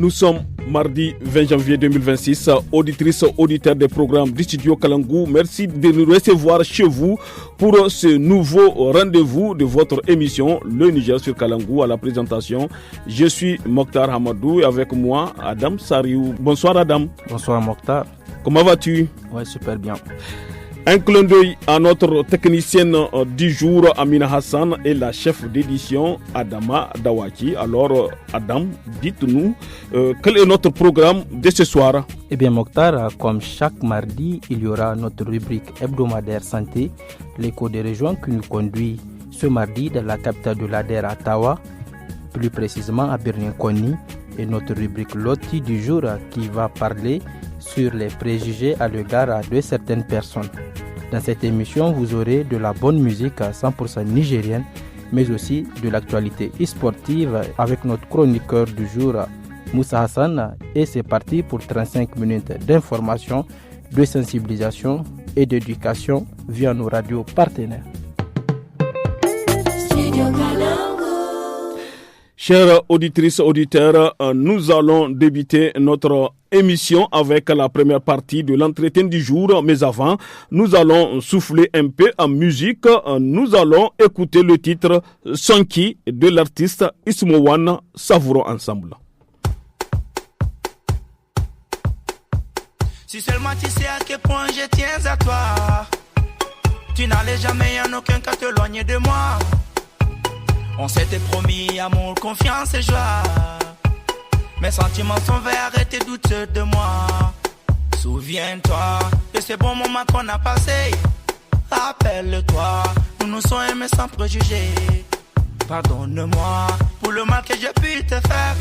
Nous sommes mardi 20 janvier 2026. Auditrices, auditeurs des programmes du studio Kalangou, merci de nous recevoir chez vous pour ce nouveau rendez-vous de votre émission Le Niger sur Kalangou. À la présentation, je suis Mokhtar Hamadou et avec moi Adam Sariou. Bonsoir Adam. Bonsoir Mokhtar. Comment vas-tu? Ouais, super bien. Un clin d'œil à notre technicienne du jour, Amina Hassan, et la chef d'édition, Adama Dawaki. Alors, Adam, dites-nous, quel est notre programme de ce soir? Eh bien, Mokhtar, comme chaque mardi, il y aura notre rubrique hebdomadaire santé, l'écho des régions qui nous conduit ce mardi dans la capitale de l'Ader à Tawa, plus précisément à Birnin-Koni, et notre rubrique Loti du jour qui va parler sur les préjugés à l'égard de certaines personnes. Dans cette émission, vous aurez de la bonne musique à 100% nigérienne, mais aussi de l'actualité sportive avec notre chroniqueur du jour, Moussa Hassan. Et c'est parti pour 35 minutes d'information, de sensibilisation et d'éducation via nos radios partenaires. Chères auditrices, auditeurs, nous allons débuter notre émission avec la première partie de l'entretien du jour. Mais avant, nous allons souffler un peu en musique. Nous allons écouter le titre Sonki de l'artiste Ismowan. Savourons ensemble. Si seulement tu sais à quel point je tiens à toi, tu n'allais jamais en aucun cas t'éloigner de moi. On s'était promis amour, confiance et joie. Mes sentiments sont verts et tes doutes de moi. Souviens-toi de ces bons moments qu'on a passés. Rappelle-toi, nous nous sommes aimés sans préjugés. Pardonne-moi pour le mal que j'ai pu te faire.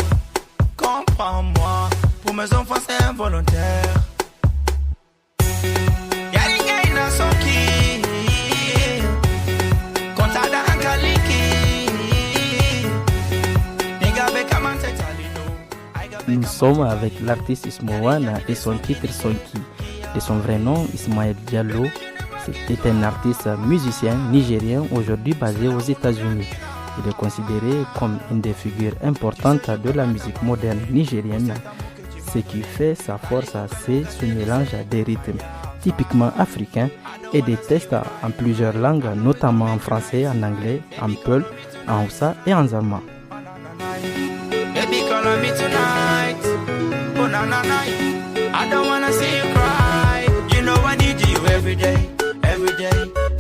Comprends-moi, pour mes enfants c'est involontaire. Yaringa son qui Kontada Ankaliki. Nous sommes avec l'artiste Ismowan et son titre Sonki. De son vrai nom, Ismaël Diallo, c'est un artiste musicien nigérien aujourd'hui basé aux États-Unis. Il est considéré comme une des figures importantes de la musique moderne nigérienne. Ce qui fait sa force, c'est ce mélange des rythmes typiquement africains et des textes en plusieurs langues, notamment en français, en anglais, en peul, en haussa et en zarma. Baby, call on me tonight. Oh, na, na, na. I don't wanna see you cry. You know I need you every day, every day,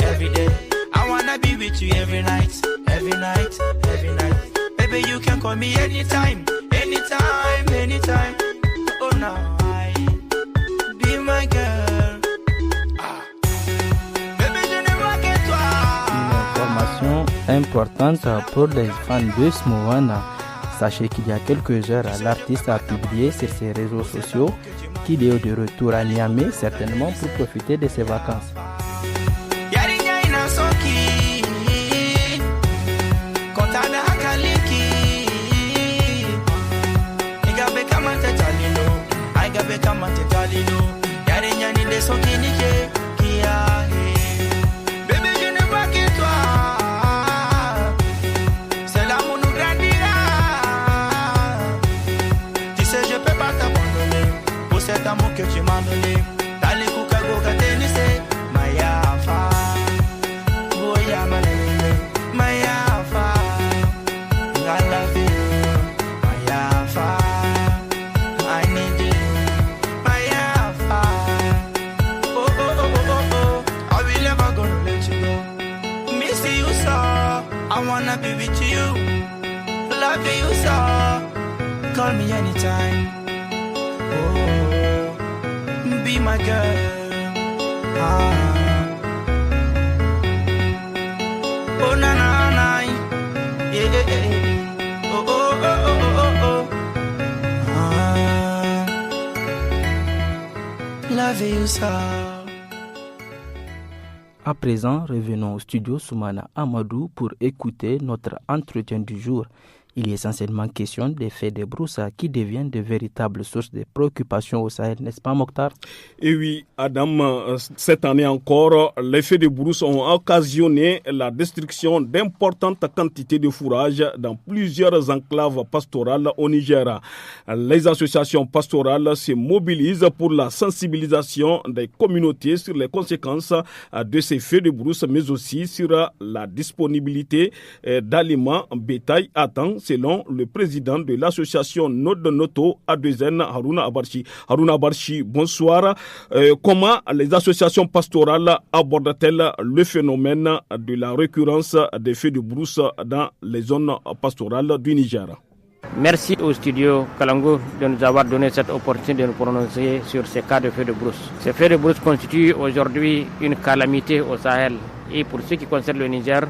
every day. I wanna be with you every night, every night, every night. Baby, you can call me anytime, anytime, anytime. Oh, no, be my girl. Baby, je ne vois que toi. Une information importante pour les fans de Ismowan. Sachez qu'il y a quelques heures, l'artiste a publié sur ses réseaux sociaux qu'il est de retour à Niamey, certainement pour profiter de ses vacances. Cet amour que tu m'as donné, Dali kuka goka tenise, Mayafa, Boya manene, Mayafa, I love you, Mayafa, I need you, Mayafa, oh oh oh oh oh, I will never gonna let you go. Miss you so, I wanna be with you, love you so, call me anytime. Be my girl. Oh na na na, yeah. Oh oh oh oh oh oh. Love you so. À présent, revenons au studio Soumana Amadou pour écouter notre entretien du jour Il est essentiellement question des faits de brousse qui deviennent de véritables sources de préoccupation au Sahel, n'est-ce pas Mokhtar? Et oui, Adam, cette année encore, les faits de brousse ont occasionné la destruction d'importantes quantités de fourrage dans plusieurs enclaves pastorales au Niger. Les associations pastorales se mobilisent pour la sensibilisation des communautés sur les conséquences de ces feux de brousse, mais aussi sur la disponibilité d'aliments bétail à temps, selon le président de l'association Nod Noto Adezen, Haruna Abarchi. Haruna Abarchi, bonsoir. Comment les associations pastorales abordent-elles le phénomène de la récurrence des feux de brousse dans les zones pastorales du Niger? Merci au studio Kalango de nous avoir donné cette opportunité de nous prononcer sur ces cas de feux de brousse. Ces feux de brousse constituent aujourd'hui une calamité au Sahel. Et pour ce qui concerne le Niger,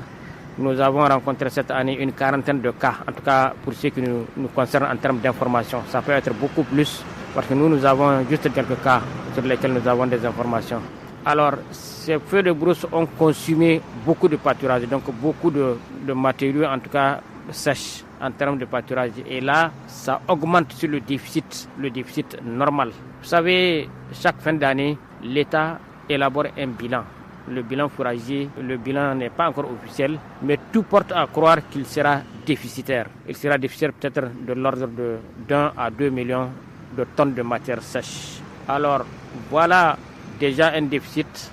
nous avons rencontré cette année une quarantaine de cas, en tout cas pour ce qui nous concerne en termes d'information. Ça peut être beaucoup plus parce que nous avons juste quelques cas sur lesquels nous avons des informations. Alors, ces feux de brousse ont consumé beaucoup de pâturage, donc beaucoup de matériaux, en tout cas sèches en termes de pâturage. Et là, ça augmente sur le déficit normal. Vous savez, chaque fin d'année, l'État élabore un bilan. Le bilan fourragier, le bilan n'est pas encore officiel, mais tout porte à croire qu'il sera déficitaire. Il sera déficitaire peut-être de l'ordre de 1 à 2 millions de tonnes de matière sèche. Alors, voilà déjà un déficit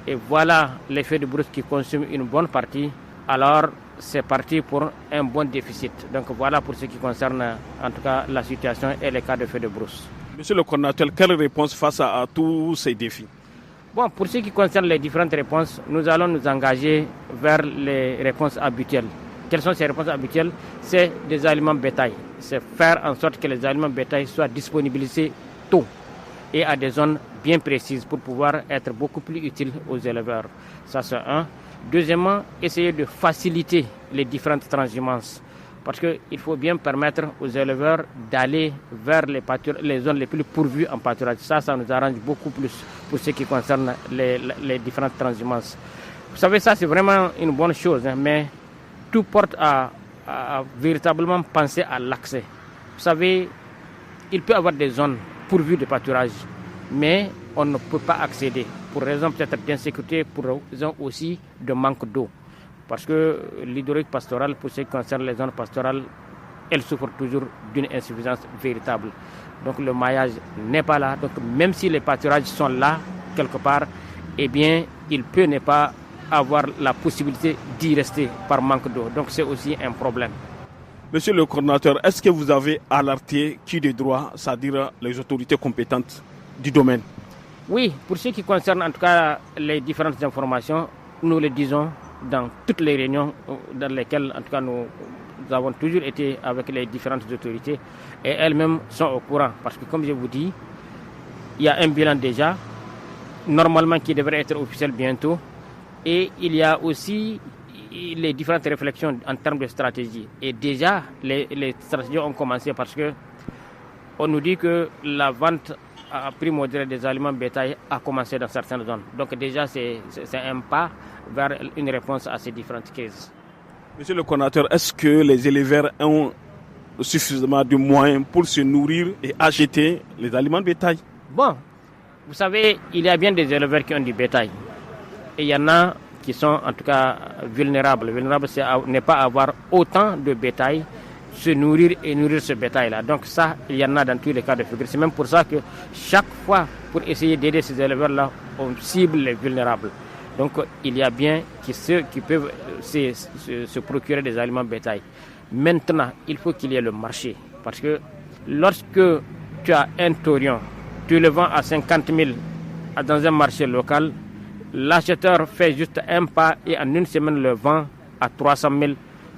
et voilà l'effet de brousse qui consomme une bonne partie. Alors, c'est parti pour un bon déficit. Donc voilà pour ce qui concerne en tout cas la situation et les cas de feu de brousse. Monsieur le coordinateur, quelle réponse face à tous ces défis? Bon, pour ce qui concerne les différentes réponses, nous allons nous engager vers les réponses habituelles. Quelles sont ces réponses habituelles? C'est des aliments bétail. C'est faire en sorte que les aliments bétail soient disponibilisés tôt et à des zones bien précises pour pouvoir être beaucoup plus utiles aux éleveurs. Ça, c'est un. Deuxièmement, essayer de faciliter les différentes transhumances. Parce qu'il faut bien permettre aux éleveurs d'aller vers les zones les plus pourvues en pâturage. Ça nous arrange beaucoup plus pour ce qui concerne les différentes transhumances. Vous savez, ça c'est vraiment une bonne chose, mais tout porte à véritablement penser à l'accès. Vous savez, il peut y avoir des zones pourvues de pâturage, mais on ne peut pas accéder pour raison peut-être d'insécurité, pour raison aussi de manque d'eau. Parce que l'hydraulique pastorale, pour ce qui concerne les zones pastorales, elle souffre toujours d'une insuffisance véritable. Donc le maillage n'est pas là. Donc même si les pâturages sont là, quelque part, eh bien, il peut ne pas avoir la possibilité d'y rester par manque d'eau. Donc c'est aussi un problème. Monsieur le coordinateur, est-ce que vous avez alerté qui de droit, c'est-à-dire les autorités compétentes du domaine? Oui, pour ce qui concerne en tout cas les différentes informations, nous le disons dans toutes les réunions dans lesquelles en tout cas nous avons toujours été avec les différentes autorités et elles-mêmes sont au courant parce que comme je vous dis, il y a un bilan déjà normalement qui devrait être officiel bientôt et il y a aussi les différentes réflexions en termes de stratégie et déjà les stratégies ont commencé parce que on nous dit que la vente à prix modéré des aliments bétail a commencé dans certaines zones. Donc déjà, c'est un pas vers une réponse à ces différentes crises. Monsieur le coordinateur, est-ce que les éleveurs ont suffisamment de moyens pour se nourrir et acheter les aliments bétail? Bon, vous savez, il y a bien des éleveurs qui ont du bétail. Et il y en a qui sont en tout cas vulnérables. Vulnérables, c'est ne pas avoir autant de bétail, se nourrir et nourrir ce bétail-là. Donc ça, il y en a dans tous les cas de figure. C'est même pour ça que chaque fois, pour essayer d'aider ces éleveurs-là, on cible les vulnérables. Donc il y a bien ceux qui peuvent se procurer des aliments bétail. Maintenant, il faut qu'il y ait le marché. Parce que lorsque tu as un taurion, tu le vends à 50 000 dans un marché local, l'acheteur fait juste un pas et en une semaine le vend à 300 000.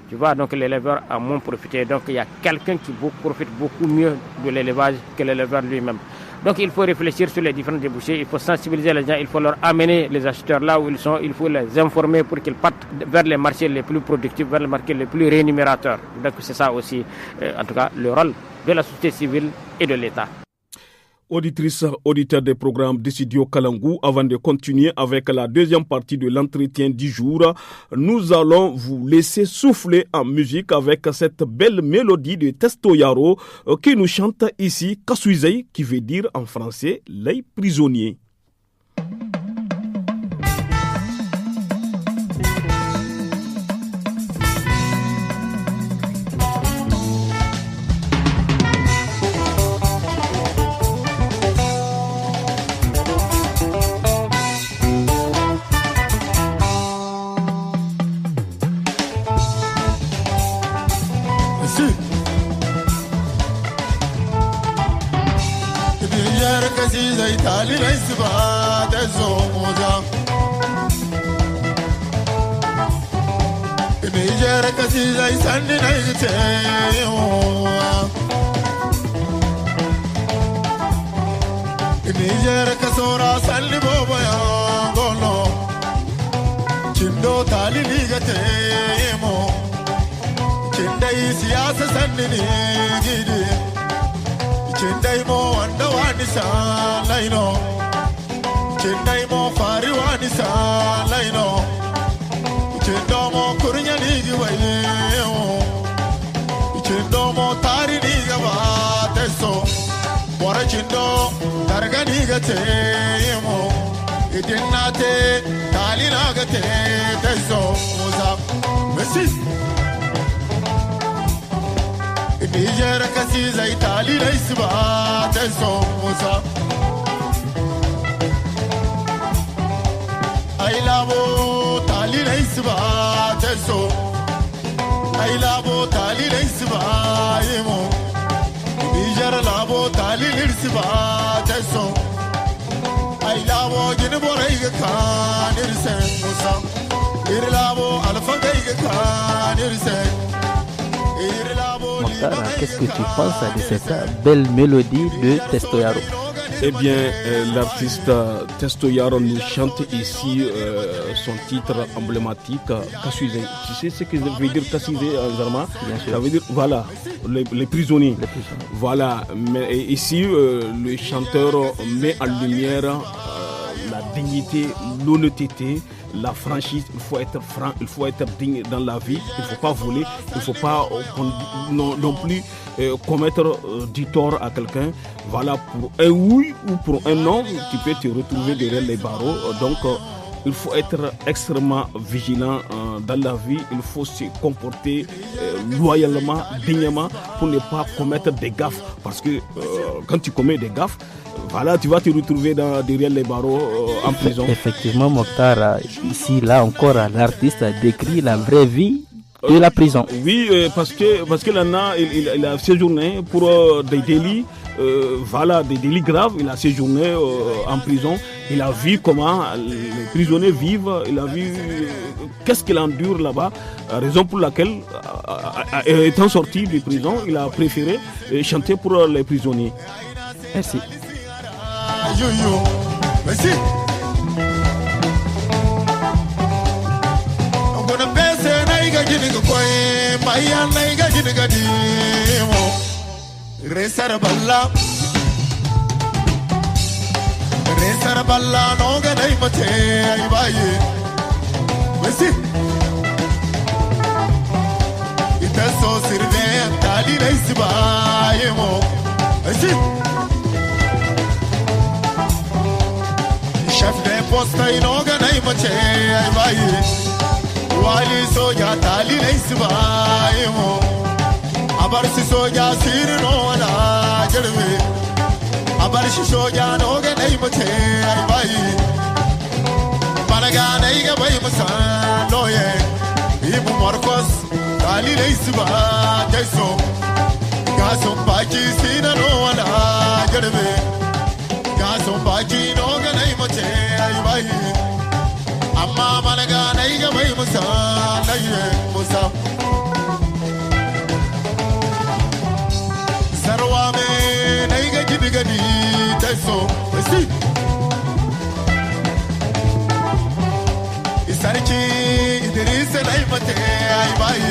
Tu vois, donc l'éleveur a moins profité. Donc il y a quelqu'un qui profite beaucoup mieux de l'élevage que l'éleveur lui-même. Donc il faut réfléchir sur les différents débouchés, il faut sensibiliser les gens, il faut leur amener les acheteurs là où ils sont, il faut les informer pour qu'ils partent vers les marchés les plus productifs, vers les marchés les plus rémunérateurs. Donc c'est ça aussi, en tout cas, le rôle de la société civile et de l'État. Auditrices, auditeurs des programmes de Studio Kalangou, avant de continuer avec la deuxième partie de l'entretien du jour, nous allons vous laisser souffler en musique avec cette belle mélodie de Testo Yaro qui nous chante ici Kasuizei, qui veut dire en français les prisonniers. Niger kasora salli bobo ya golo chindo tali ligate mo chindai siyasa sannini gidi chindai mo wanda wani sa laino chindai mo fari wani sa laino chindo mo kurnya ligi waye chindo mo tari liga ba teso Bora chindo dargani gate mo idinate talina gate teso moza Messi Niger kasi zai talina isba teso moza Ai labo talina isba teso Ai labo talina isba mo Niger labo tali lirsiba teso ay labo gine boray kan irse musa ir labo alfa gay kan irse ir labo Mokhtar, qu'est-ce que tu penses de cette belle mélodie de Testo Yaro? Eh bien, l'artiste Testo Yaro nous chante ici son titre emblématique, Kasuizei. Tu sais ce que veut dire Kasuizei en zarma? Bien sûr. Ça veut dire, voilà, les prisonniers. Les prisonniers. Voilà, mais ici, le chanteur met en lumière la dignité, l'honnêteté, la franchise. Il faut être franc, il faut être digne dans la vie. Il ne faut pas voler, il ne faut pas non plus commettre du tort à quelqu'un. Voilà, pour un oui ou pour un non, tu peux te retrouver derrière les barreaux. Donc, il faut être extrêmement vigilant dans la vie. Il faut se comporter loyalement, dignement pour ne pas commettre des gaffes. Parce que quand tu commets des gaffes, voilà, tu vas te retrouver derrière les barreaux en prison. Effectivement, Mokhtar, ici, là encore, l'artiste décrit la vraie vie de la prison. Oui, parce que là, il a séjourné pour des délits, voilà, des délits graves. Il a séjourné en prison. Il a vu comment les prisonniers vivent. Il a vu qu'est-ce qu'il endure là-bas. Raison pour laquelle, étant sorti de prison, il a préféré chanter pour les prisonniers. Merci. Merci. Resara balla no ga dai mate ai baye Messi ita so sirve tali dai sibaye mo Messi chef de poste no ga dai mate ai baye wali soja tali dai sibaye mo abar si soja sir no na jelwe abar si soja no ga dai mate ai baye banaga dai ga bai masa loye ibu marcos tali dai siba teso gaso baki sina no na jelwe gaso baki no ga dai mate ai baye amma banaga dai ga bai masa loye musa sarwame nai ga gidigadi teso si sarki idrisa nai mate ai bai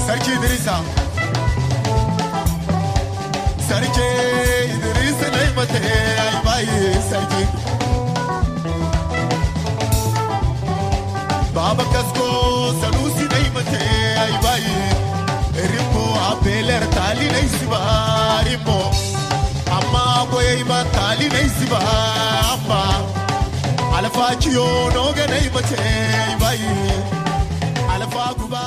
sarki idrisa sarki idrisa nai mate ay bayi sarki baba kasko salusi dai mate ay bayi rimbo apeler tali nei siba rimbo amma boy ma tali nei siba amma alfa chiyo no ga nei mate ay bayi alfa kuba.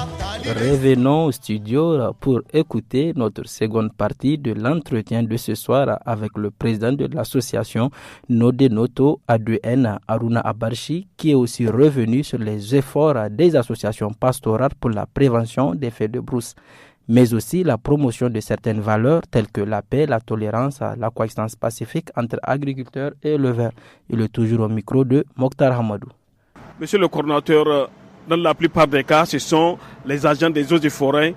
Revenons au studio pour écouter notre seconde partie de l'entretien de ce soir avec le président de l'association Nodé Noto A2N, Aruna Abarchi, qui est aussi revenu sur les efforts des associations pastorales pour la prévention des faits de brousse, mais aussi la promotion de certaines valeurs telles que la paix, la tolérance, la coexistence pacifique entre agriculteurs et éleveurs. Il est toujours au micro de Mokhtar Hamadou. Monsieur le coordinateur, dans la plupart des cas, ce sont les agents des eaux et forêts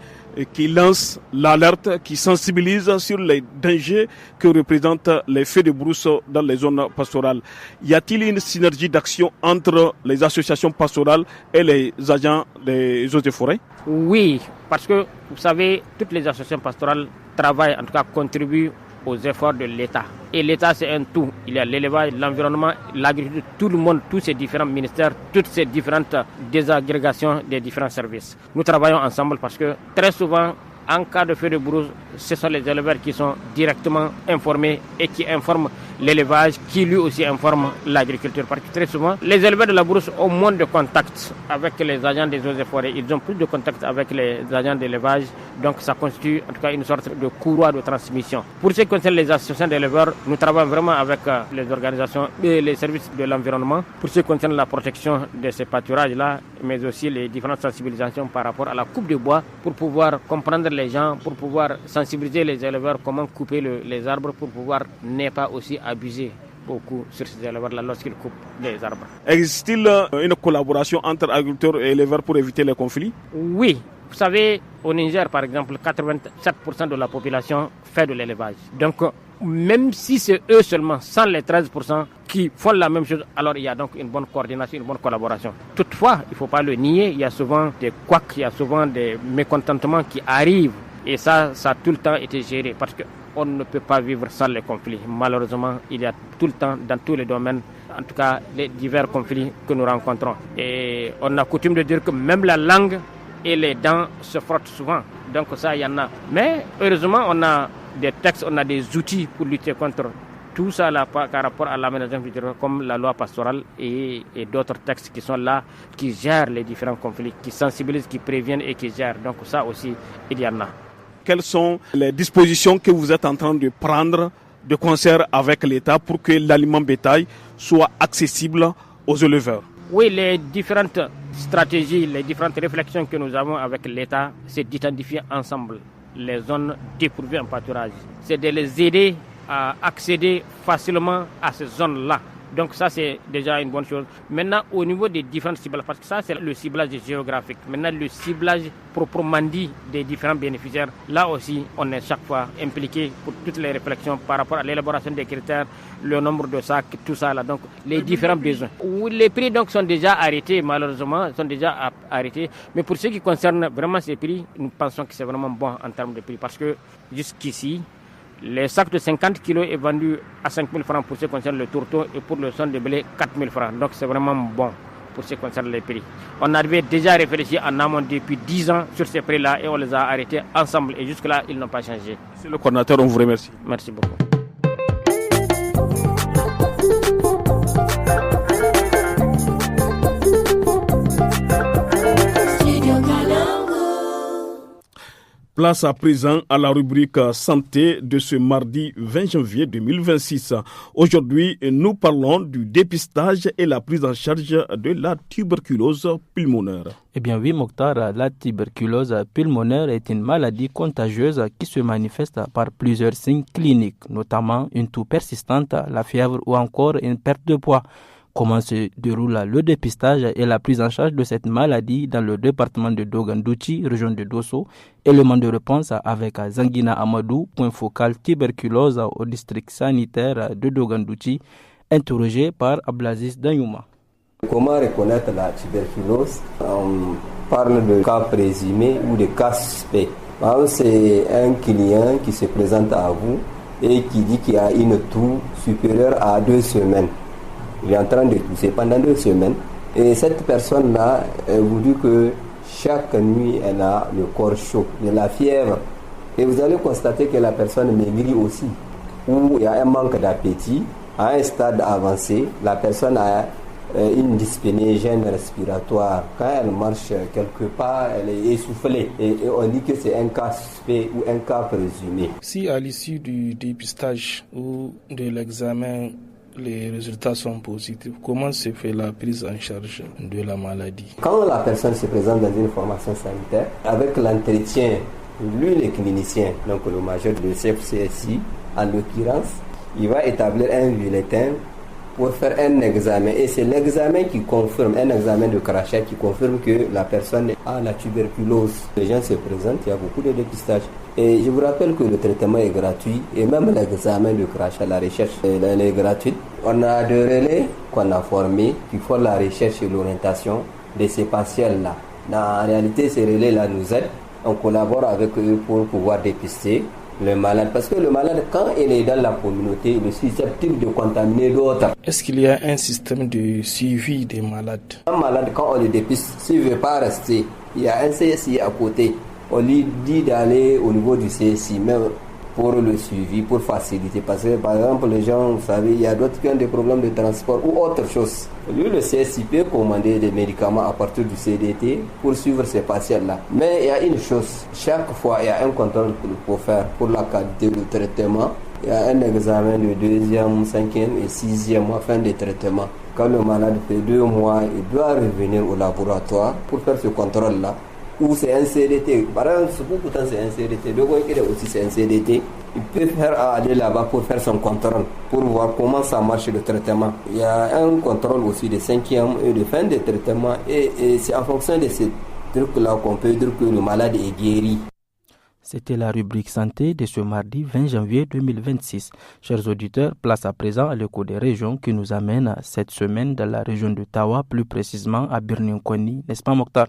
qui lancent l'alerte, qui sensibilisent sur les dangers que représentent les feux de brousse dans les zones pastorales. Y a-t-il une synergie d'action entre les associations pastorales et les agents des eaux et forêts? Oui, parce que vous savez, toutes les associations pastorales travaillent, en tout cas contribuent aux efforts de l'État. Et l'État, c'est un tout. Il y a l'élevage, l'environnement, l'agriculture, tout le monde, tous ces différents ministères, toutes ces différentes désagrégations des différents services. Nous travaillons ensemble parce que très souvent, en cas de feu de brousse, ce sont les éleveurs qui sont directement informés et qui informent l'élevage, qui lui aussi informe l'agriculture. Parce que très souvent, les éleveurs de la brousse ont moins de contact avec les agents des eaux et forêts. Ils ont plus de contact avec les agents d'élevage. Donc ça constitue en tout cas une sorte de courroie de transmission. Pour ce qui concerne les associations d'éleveurs, nous travaillons vraiment avec les organisations et les services de l'environnement. Pour ce qui concerne la protection de ces pâturages-là, mais aussi les différentes sensibilisations par rapport à la coupe de bois pour pouvoir comprendre les gens, pour pouvoir sensibiliser les éleveurs comment couper les arbres pour pouvoir ne pas aussi abuser beaucoup sur ces éleveurs-là lorsqu'ils coupent les arbres. Existe-t-il une collaboration entre agriculteurs et éleveurs pour éviter les conflits? Oui. Vous savez, au Niger, par exemple, 87% de la population fait de l'élevage. Donc, même si c'est eux seulement, sans les 13% qui font la même chose, alors il y a donc une bonne coordination, une bonne collaboration. Toutefois, il ne faut pas le nier, il y a souvent des couacs, il y a souvent des mécontentements qui arrivent. Et ça a tout le temps été géré parce qu'on ne peut pas vivre sans les conflits. Malheureusement, il y a tout le temps, dans tous les domaines, en tout cas, les divers conflits que nous rencontrons. Et on a coutume de dire que même la langue et les dents se frottent souvent. Donc ça, il y en a. Mais heureusement, on a des textes, on a des outils pour lutter contre tout ça là, par rapport à l'aménagement futur, comme la loi pastorale et d'autres textes qui sont là, qui gèrent les différents conflits, qui sensibilisent, qui préviennent et qui gèrent. Donc ça aussi, il y en a. Quelles sont les dispositions que vous êtes en train de prendre de concert avec l'État pour que l'aliment bétail soit accessible aux éleveurs? Oui, les différentes stratégies, les différentes réflexions que nous avons avec l'État, c'est d'identifier ensemble les zones dépourvues en pâturage. C'est de les aider à accéder facilement à ces zones-là. Donc ça, c'est déjà une bonne chose. Maintenant, au niveau des différents ciblages, parce que ça, c'est le ciblage géographique. Maintenant, le ciblage proprement dit des différents bénéficiaires, là aussi, on est chaque fois impliqué pour toutes les réflexions par rapport à l'élaboration des critères, le nombre de sacs, tout ça, là. Donc, les différents besoins. Les prix, donc, sont déjà arrêtés, malheureusement, sont déjà arrêtés. Mais pour ce qui concerne vraiment ces prix, nous pensons que c'est vraiment bon en termes de prix. Parce que jusqu'ici, les sacs de 50 kg est vendu à 5 000 francs pour ce qui concerne le tourteau et pour le son de blé 4 000 francs. Donc c'est vraiment bon pour ce qui concerne les prix. On avait déjà réfléchi en amont depuis 10 ans sur ces prix-là et on les a arrêtés ensemble et jusque-là ils n'ont pas changé. Monsieur le coordinateur, on vous remercie. Merci beaucoup. Place à présent à la rubrique santé de ce mardi 20 janvier 2026. Aujourd'hui, nous parlons du dépistage et la prise en charge de la tuberculose pulmonaire. Eh bien oui, Mokhtar, la tuberculose pulmonaire est une maladie contagieuse qui se manifeste par plusieurs signes cliniques, notamment une toux persistante, la fièvre ou encore une perte de poids. Comment se déroule le dépistage et la prise en charge de cette maladie dans le département de Dogandouchi, région de Dosso? Élément de réponse avec Zangina Amadou, point focal tuberculose au district sanitaire de Dogandouchi, interrogé par Ablaziz Danyouma. Comment reconnaître la tuberculose? On parle de cas présumés ou de cas suspects. C'est un client qui se présente à vous et qui dit qu'il y a une toux supérieure à 2 semaines. Il est en train de tousser pendant 2 semaines. Et cette personne-là, vous dit que chaque nuit, elle a le corps chaud, de la fièvre. Et vous allez constater que la personne maigrit aussi, où il y a un manque d'appétit. À un stade avancé, la personne a une dyspnée gène respiratoire. Quand elle marche quelque part, elle est essoufflée. Et on dit que c'est un cas suspect ou un cas présumé. Si à l'issue du dépistage ou de l'examen, les résultats sont positifs, comment se fait la prise en charge de la maladie? Quand la personne se présente dans une formation sanitaire, avec l'entretien, lui le clinicien, donc le major de CFCSI, en l'occurrence, il va établir un bulletin pour faire un examen. Et c'est l'examen qui confirme, un examen de crachat qui confirme que la personne a la tuberculose. Les gens se présentent, il y a beaucoup de dépistage. Et je vous rappelle que le traitement est gratuit et même l'examen de crachat, la recherche, elle est gratuite. On a des relais qu'on a formés qui font la recherche et l'orientation de ces patients-là. En réalité, ces relais-là nous aident. On collabore avec eux pour pouvoir dépister le malade. Parce que le malade, quand il est dans la communauté, il est susceptible de contaminer d'autres. Est-ce qu'il y a un système de suivi des malades? Un malade, quand on le dépiste, s'il ne veut pas rester, il y a un CSI à côté. On lui dit d'aller au niveau du CSI, même pour le suivi, pour faciliter. Parce que, par exemple, les gens, vous savez, il y a d'autres qui ont des problèmes de transport ou autre chose. Lui, le CSI peut commander des médicaments à partir du CDT pour suivre ces patients-là. Mais il y a une chose, chaque fois, il y a un contrôle qu'il faut faire pour la qualité du traitement. Il y a un examen de 2e, 5e et 6e mois, fin de traitement. Quand le malade fait 2 mois, il doit revenir au laboratoire pour faire ce contrôle-là. Ou c'est un CDT. Par exemple, pourtant c'est un CDT. Donc, aussi c'est un CDT. Il peut aller là-bas pour faire son contrôle, pour voir comment ça marche le traitement. Il y a un contrôle aussi de 5e et de fin de traitement. Et c'est en fonction de ces trucs-là qu'on peut dire que le malade est guéri. C'était la rubrique santé de ce mardi 20 janvier 2026. Chers auditeurs, place à présent à l'écho des régions qui nous amène cette semaine dans la région de Tawa, plus précisément à Birninkwani, n'est-ce pas Mokhtar?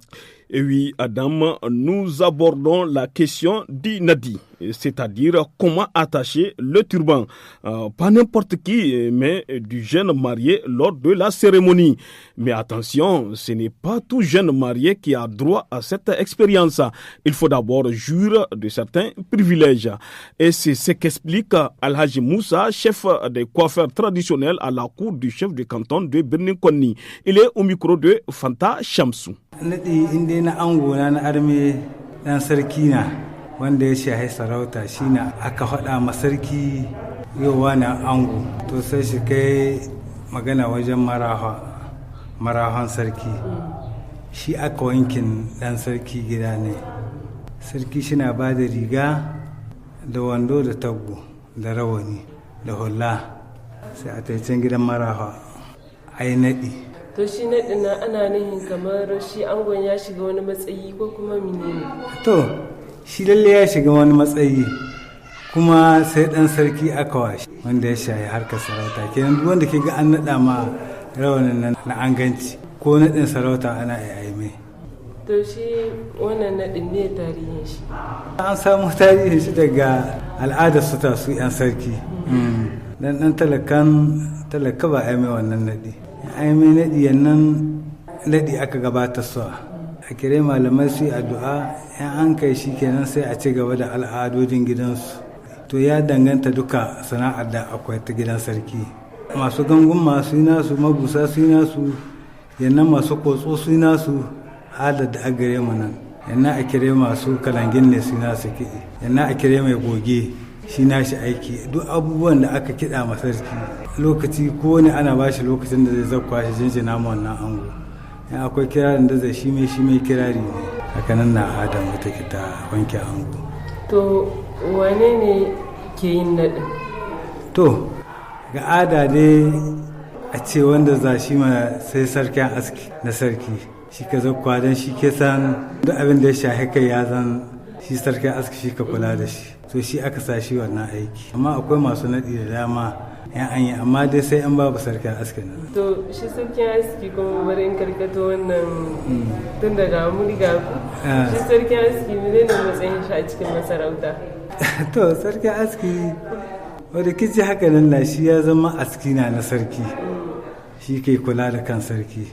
Et oui, Adam, nous abordons la question d'Inadi, c'est-à-dire comment attacher le turban. Pas n'importe qui, mais du jeune marié lors de la cérémonie. Mais attention, ce n'est pas tout jeune marié qui a droit à cette expérience. Il faut d'abord jouir de certains privilèges. Et c'est ce qu'explique Alhaji Moussa, chef des coiffeurs traditionnels à la cour du chef de canton de Birninkwani. Il est au micro de Fanta Shamsou. Naɗi inda na ango na arme ɗan sarki na wanda ya shahi sarauta shi na aka faɗa ma sarki yau wani ango to sai shi kai magana wajen marahon sarki shi aka wankin ɗan sarki gida ne sarki shi na ba da riga da wando da taggo da rawani da hula sai a taicen gidan maraha a yi naɗi. To shi naɗin na ana nihin kamar shi angon ya shiga wani matsayi ko kuma menene? To shi lalle ya shiga wani matsayi kuma sai ɗan sarki aka washi wanda ya shayi harkar sarauta kenan duk wanda ke ga an naɗa ma rawanin nan na anganci ko naɗin sarauta ana yi mai. To shi wannan naɗin ne tarihin shi? An samu tarihin shi daga al'adar su ta su 'yan sarki. Dan ɗan talaka ba a yi mai wannan naɗi. Ai mai naɗi yannan naɗi aka gabatar su a kire malamai su yi addu'a yan an kai shi kenan sai a ci gaba da al'adodin gidansu to ya danganta duka sana'ar da akwai ta gidan sarki masu gangun masu yi nasu mabusa su yi nasu yannan masu kotso su yi nasu halar da agare mu nan yannan a kire masu kalangin ne su yi nasu kiɗi yannan a kire mai goge shi nashi aiki duk abubuwan da aka kiɗa ma sarki lokaci ko ne ana ba shi lokacin da zai zakwa shi jinjina ma wannan ango in akwai kirarin da zai shi mai kirari ne haka nan na adam wata ki ta wanke ango. To wane ne ke yin naɗin? To ga ada dai a ce wanda za shi ma sai sarkin aski na sarki shi ka zakwa don shi ke san duk abin da ya shahi kai ya zan shi sarkin aski shi ka kula da shi to shi aka sa shi wannan aiki amma akwai masu naɗi da dama yan an yi amma dai sai an babu sarkin aski nan. To shi sarkin aski kuma bari in karkato wannan tun daga muri ga ku shi sarkin aski ne matsayin shi a cikin masarauta? To sarkin aski wadda kici haka nan na shi ya zama askina na sarki shi ke kula da kan sarki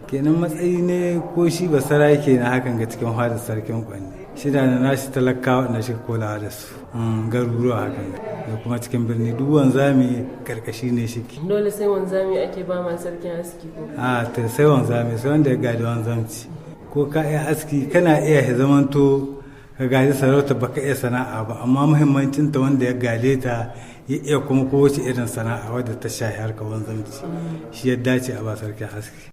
kenan matsayi ne ko shi ba saraki na hakan ga cikin hada sarkin kwanne shida na nashi talakawa na shi kulawa da su garuruwa hakan da kuma cikin birni duk wanzami karkashi ne shi dole sai wanzami ake ba ma sarkin aski ko ta sai wanzami sai wanda ya gadi wanzamci ko ka iya aski kana iya zamanto ka gadi sarauta baka iya sana'a ba amma muhimmancin ta wanda ya gade ta ya iya kuma kowace irin sana'a wadda ta shahi harkar wanzamci shi ya dace a ba sarkin aski.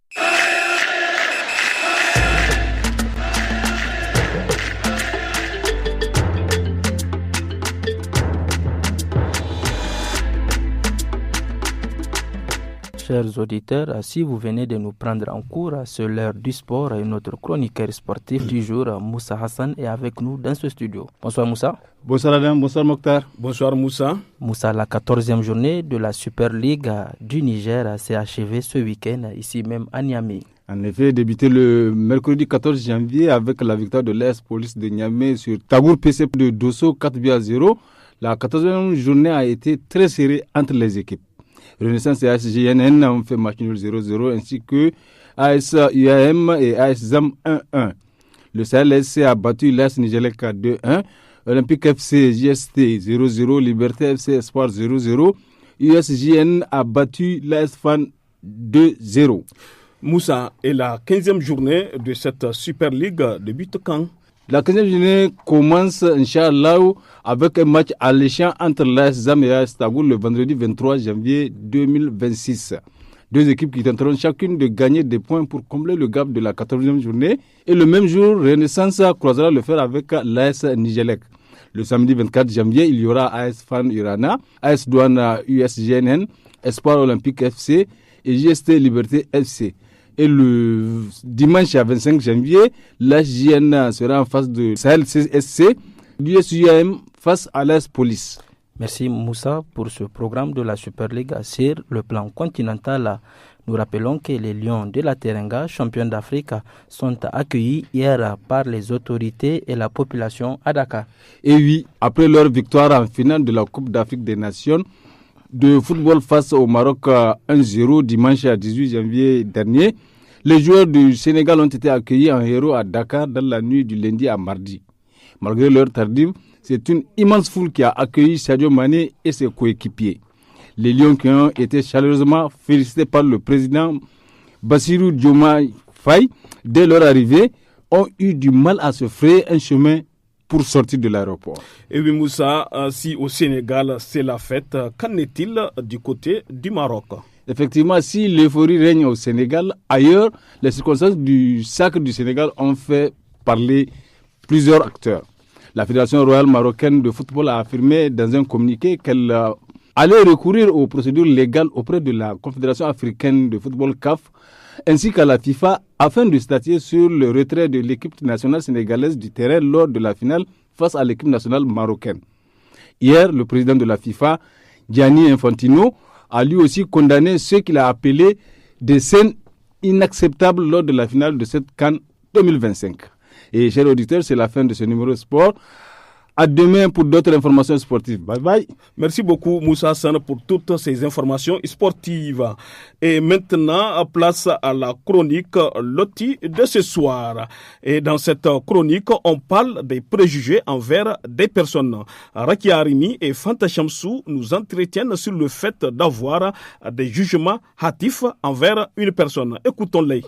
Chers auditeurs, si vous venez de nous prendre en cours, c'est l'heure du sport et notre chroniqueur sportif du jour, Moussa Hassan, est avec nous dans ce studio. Bonsoir Moussa. Bonsoir Adam, bonsoir Mokhtar. Bonsoir Moussa. Moussa, la 14e journée de la Super League du Niger s'est achevée ce week-end, ici même à Niamey. En effet, débuté le mercredi 14 janvier avec la victoire de l'AS Police de Niamey sur Tabour PC de Dosso 4-0. La 14e journée a été très serrée entre les équipes. Renaissance et ASGNN ont fait match nul 0-0 ainsi que AS UAM et AS ZAM 1-1. Le Sahel SC a battu l'AS Nigelec 2-1. Olympique FC JST 0-0. Liberté FC Espoir 0-0. USJN a battu l'AS Fan 2-0. Moussa, et la 15e journée de cette Super League débute quand? La 15e journée commence, Inch'Allah, avec un match alléchant entre l'AS ZAM et AS Tabour le vendredi 23 janvier 2026. Deux équipes qui tenteront chacune de gagner des points pour combler le gap de la 14e journée. Et le même jour, Renaissance croisera le fer avec l'AS Nigelec. Le samedi 24 janvier, il y aura AS Fan Urana, AS Douane USGNN, Espoir Olympique FC et JST Liberté FC. Et le dimanche 25 janvier, l'ASJN sera en face de Sahel CSC, l'USUAM face à l'AS Police. Merci Moussa pour ce programme de la Super League sur le plan continental. Nous rappelons que les Lions de la Teranga, champions d'Afrique, sont accueillis hier par les autorités et la population à Dakar. Et oui, après leur victoire en finale de la Coupe d'Afrique des Nations de football face au Maroc 1-0 dimanche 18 janvier dernier, les joueurs du Sénégal ont été accueillis en héros à Dakar dans la nuit du lundi à mardi. Malgré leur tardive, c'est une immense foule qui a accueilli Sadio Mané et ses coéquipiers. Les Lions qui ont été chaleureusement félicités par le président Bassirou Diomaye Faye dès leur arrivée ont eu du mal à se frayer un chemin pour sortir de l'aéroport. Et oui Moussa, si au Sénégal c'est la fête, qu'en est-il du côté du Maroc? Effectivement, si l'euphorie règne au Sénégal, ailleurs, les circonstances du sacre du Sénégal ont fait parler plusieurs acteurs. La Fédération royale marocaine de football a affirmé dans un communiqué qu'elle allait recourir aux procédures légales auprès de la Confédération africaine de football CAF ainsi qu'à la FIFA afin de statuer sur le retrait de l'équipe nationale sénégalaise du terrain lors de la finale face à l'équipe nationale marocaine. Hier, le président de la FIFA, Gianni Infantino, a lui aussi condamné ce qu'il a appelé des scènes inacceptables lors de la finale de cette CAN 2025. Et chers auditeurs, c'est la fin de ce numéro de sport. À demain pour d'autres informations sportives. Bye bye. Merci beaucoup Moussa Hassan pour toutes ces informations sportives. Et maintenant, place à la chronique Loti de ce soir. Et dans cette chronique, on parle des préjugés envers des personnes. Rakia Arimi et Fanta Chamsou nous entretiennent sur le fait d'avoir des jugements hâtifs envers une personne. Écoutons-les.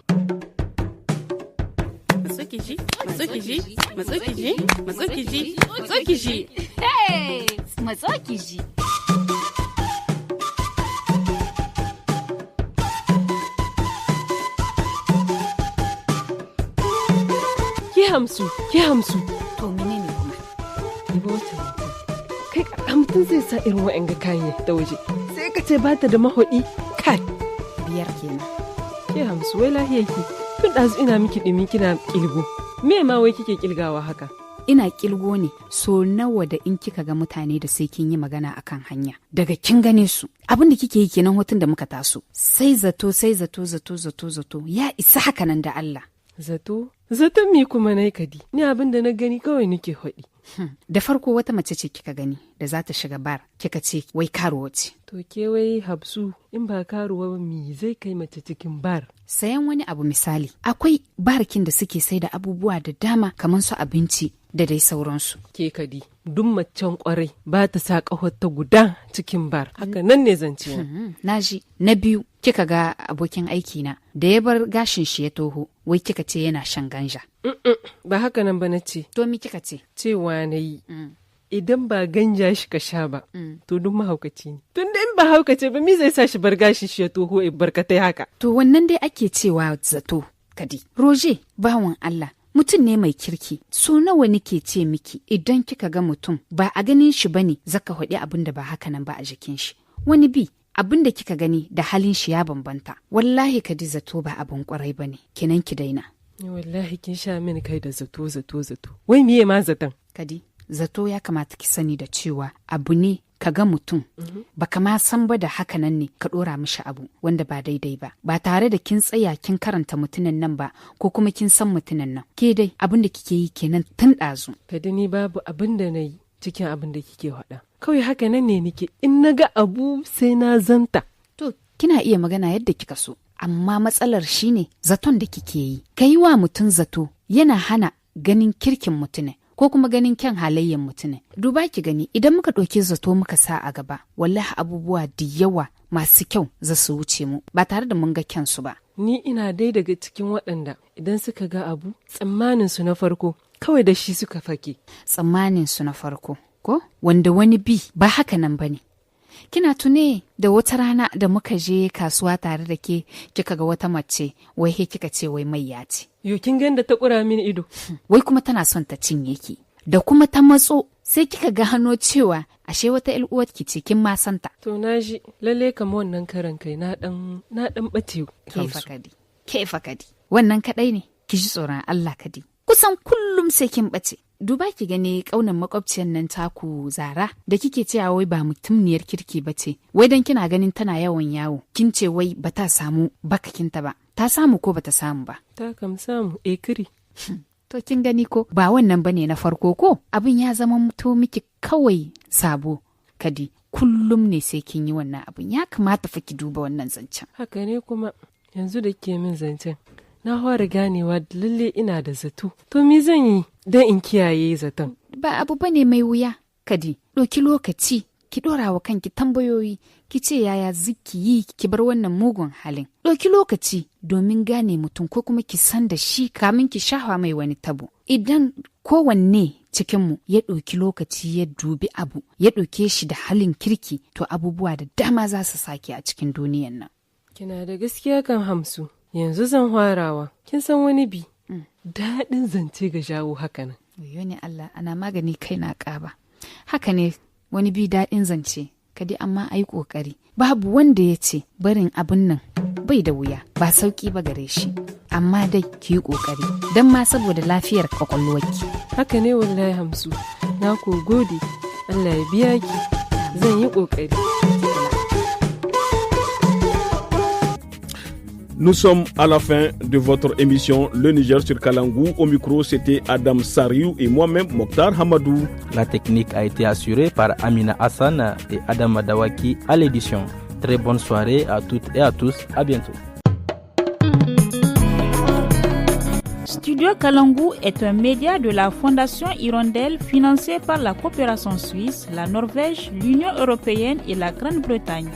Matsukiji. Hey! Matsukiji. Ki hamsu. To menene kuma? Ibo wata. Kai hamtun zai sa irin wa'anga kayan ta waje. Sai ka ce ba ta da mahaɗi. Kai. Biyar kenan. Ki hamsu wai lahiyarki. Tun ɗazu ina miki ɗumi kina ƙilgo. Me ma wai kike ƙilgawa haka? Ina ƙilgo ne so nawa da in kika ga mutane da sai kin yi magana akan hanya. Daga kin gane su. Abin da kike yi kenan hotun da muka taso. Sai zato. Ya isa haka nan da Allah. Zato? Zaton me kuma na kadi? Ni abin da na gani kawai nake haɗi. Da farko wata mace ce kika gani da za ta shiga bar kika ce wai karuwa ce. To ke wai Hafsu in ba karuwa ba me zai kai mace cikin bar? Sayan wani abu misali, akwai barkin da suke sai da abubuwa da dama kamar su abinci da dai sauransu. Ke kadi, duk macen kwarai ba ta sa ta guda cikin bar. Haka nan ne zance. Naji. Na biyu, kika ga abokin aiki na da ya bar gashin shi ya toho, wai kika ce yana shan ganja. Ba haka nan ba na ce. To mi kika ce? Cewa na yi. Idan ba ganja shi ka sha ba, to duk mahaukaci ne. Tun da in ba haukace ba mi zai sa shi bar gashin shi ya toho barkatai haka. To wannan dai ake cewa zato, kadi. Roje, bawan Allah, mutum ne mai kirki. So nawa nake ce miki idan kika ga mutum ba a ganin shi bane zaka haɗi abin da ba haka nan ba a jikin shi. Wani bi abin da kika gani da halin shi ya bambanta. Wallahi kadi zato ba abin kwarai bane. Kenan ki daina. Wallahi kin sha mini kai da zato. Wai miye ma zaton? Kadi, zato ya kamata ki sani da cewa abu ne ka ga mutum baka ma san ba da haka nan ne ka dora mishi abu wanda ba daidai ba tare da kin tsaya kin karanta mutunan nan ba ko kuma kin san mutunan nan ke dai abin da kike yi kenan tun ɗazu. Kada ni babu abin da na yi cikin abin da kike faɗa kawai haka nan ne nike in na ga abu sai na zanta. To kina iya magana yadda kika so amma matsalar shine zaton da kike yi ka yi wa mutum zato yana hana ganin kirkin mutumin ko kuma ganin kyan halayyar mutumin. Duba ki gani idan muka ɗauki zato muka sa a gaba wallahi abubuwa da yawa masu kyau za su wuce mu ba tare da mun ga kyansu ba. Ni ina dai daga cikin waɗanda idan suka ga abu tsammanin su na farko kawai da shi suka fake. Tsammanin su na farko ko wanda wani bi ba haka nan bane. Kina tune da wata rana da muka je kasuwa tare da ke kika ga wata mace wai he kika ce wai mai ya ce. Yo kin ganda ta kura mini ido. Wai kuma tana son ta cinye ki. Da kuma ta matso sai kika ga hano cewa ashe wata ƴar ki ce kin ma santa. To naji lalle kamar wannan karan kai na dan bace. Ke fakadi. Wannan kadai ne ki ji tsoron Allah kadi. Kusan kullum sai kin bace. Duba ki gani kaunan makwabciyar nan taku Zara da kike cewa wai ba mutumniyar kirki ba ce. Wai dan kina ganin tana yawan yawo. Kin ce wai ba ta samu bakakinta ba. Ta samu ko ba ta samu ba? Ta kam samu ekiri. To kin gani ko ba wannan bane na farko ko abin ya zama to miki kawai sabo kadi. Kullum ne sai kin yi wannan abin ya kamata fa ki duba wannan zancen. Haka ne kuma yanzu da ke min zancen. Na fara ganewa da lalle ina da zato. To me zan yi don in kiyaye zaton? Ba abu bane mai wuya, kadi. Ɗauki lokaci, ki ɗora wa kanki tambayoyi, ki ce yaya ziki yi ki bar wannan mugun halin. Ɗauki lokaci domin gane mutum ko kuma ki san da shi kamin ki shahwa mai wani tabo. Idan kowanne cikinmu ya ɗauki lokaci ya dubi abu, ya ɗauke shi da halin kirki, to abubuwa da dama za su sake a cikin duniyan nan. Kina da gaskiya kan Hamsu. Yanzu zan farawa, kin san wani bi, daɗin zance ga jawo haka nan. Yo ne Allah, ana magani kai na ƙaba. Haka ne wani bi daɗin zance, kadi amma ai ƙoƙari. Babu wanda ya ce barin abin nan bai da wuya, ba sauƙi ba gare shi. Amma dai ki yi ƙoƙari, don ma saboda lafiyar ƙwaƙwalwarki. Haka ne wallahi Hamsu, na ko gode, Allah ya biya ki, zan yi ƙoƙari. Nous sommes à la fin de votre émission Le Niger sur Kalangou. Au micro, c'était Adam Sariou et moi-même, Mokhtar Hamadou. La technique a été assurée par Amina Hassan et Adam Madawaki à l'édition. Très bonne soirée à toutes et à tous. À bientôt. Studio Kalangou est un média de la Fondation Hirondelle financé par la coopération suisse, la Norvège, l'Union européenne et la Grande-Bretagne.